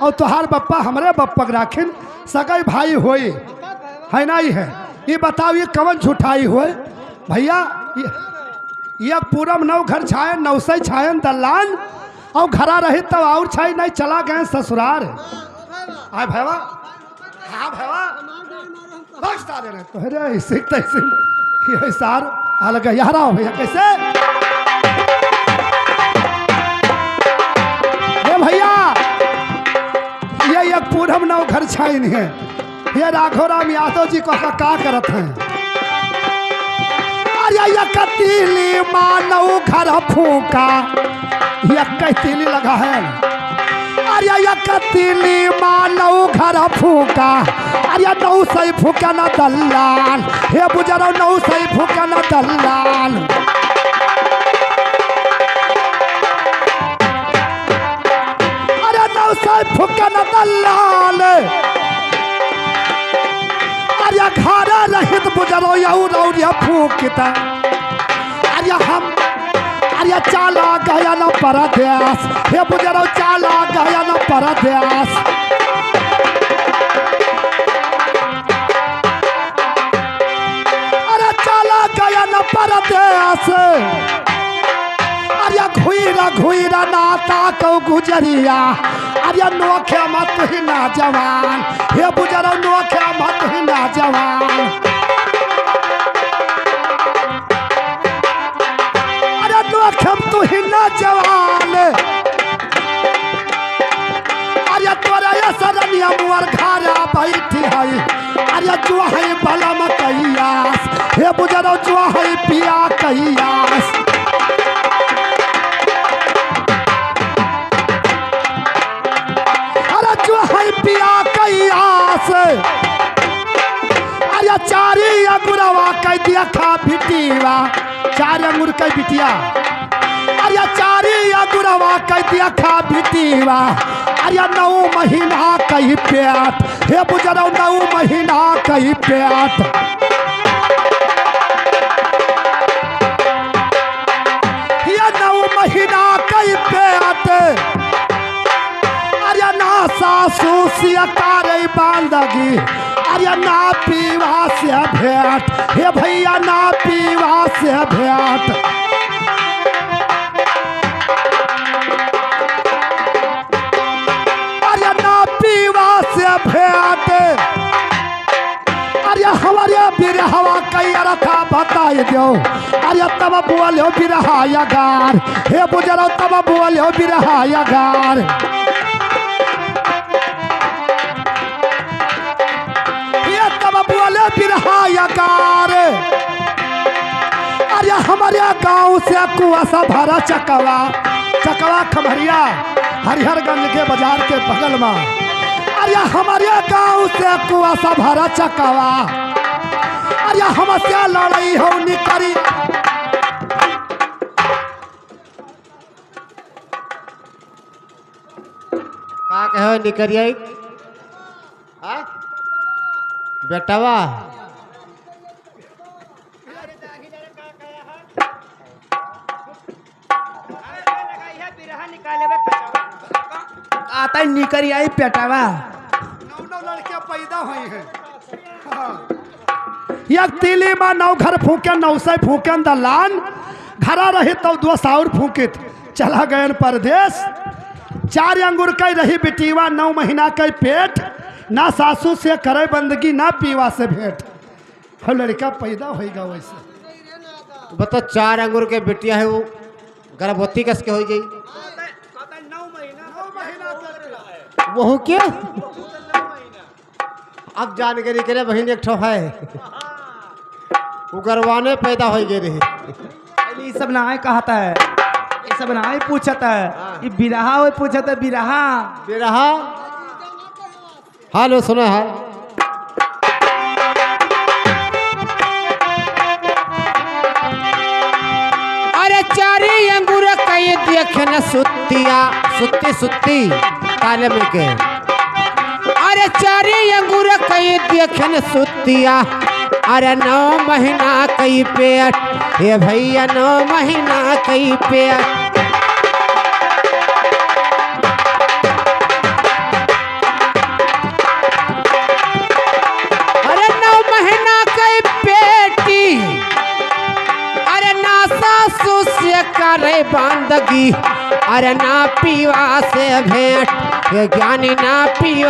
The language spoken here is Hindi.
और तुहार बप्पा हमरे बप्पा के राखिन सगाई भाई होई है नहीं है। ये बताओ ये कवन झूठाई हो भैया। ये पूरम नौ घर छाए नौसई छायन दलान और घरा रही तब और छाई नहीं चला गए ससुराल। आए भैया हाँ भैया तो ये सार अलग यारा हो भैया कैसे ये भैया ये एक पूरम नौ घर छाइन है। ये राघोराम यादव जी को का करत हैं। अरे कतीली मानव घर फूका ये कतीली लगा है। अरे कतीली मानव घर फूका अरे नौ सही फूका न दलाल हे बुजरो नौ सही फूका न दलाल। अरे नौ सही फूका न दलाल अरे घर रहित बुजरो यऊ फूकता अरे हम अरे चाला गया न परदेस हे बुजरो चाला गया न परदेस। अरे चाला गया न परदेस अरे घुईरा नाता को गुजरिया अरे नोखे मत ही ना जवान हे बुजरो नोखे मत ही ना जवान। हम तो ही ना जवान अरे तोरा ये सरनिया मुअर घरा बैठी है अरे जो है बलम कैयास हे बुजरो जो है पिया कैयास। अरे जो है पिया कैयास अरे चारी अगुरवा कह दिया खा बिटिया चार अंगूर कह बिटिया अरे चारी अगुरवा कह दिया खा बिटिया अरे 9 महीना कही पेट हे बुजरो 9 महीना कही पेट। ये 9 महीना कही पेट अरे ना सासू सियारे बांधगी अरे ना पीवा से भेंट हे भैया ना पीवा से भेंट। अरे ना पीवा से भेंट अरे हमारे बिरहवा कई रखा बताई दो अरे तब बोलो बिरहा यगार हे बुजरो तब बोलो बिरहा यगार। बोले बिरहा यगार अरे हमारे गांव से कुआसा भरा चकवा चकवा खमरिया हरिहरगंज के बाजार के बगल में अरे हमारे गांव से कुआसा भरा चकवा अरे हमसे लड़ाई हो निकरी का कहो निकरिया बेटवा आता निकरी आई पेटावा 9 लड़कियां पैदा हुई हैं। एक तीली में 9 घर फूके 9 से फूकन दलान घरा रही तो 2 साउर फूकित चला गए परदेश। 4 अंगूर कई रही बिटिवा 9 महीना कई पेट ना सासू से करे बंदगी ना पीवा से भेंट और लड़का पैदा होगा। वैसे बता 4 अंगूर के बेटिया है वो गर्भवती कस के हो गई 9 महीना वो क्या अब जान के निकले बहन एक ठो है वो गरवाने पैदा हो गए रहे। ये सब ना कहता है ये सब ना पूछता है ये बिरहा वो पूछता बिरहा बिरहा हालो सुनो है अरे 4 अंगूर कई देखन सुतिया सुत्ती सुत्ती काले में के अरे 4 अंगूर कई देखन सुतिया अरे 9 महीना कई पेट हे भैया 9 महीना कई पेट। से करे बंदगी, अरे ना पीवा से भेंट, ये ज्ञानी ना पीवा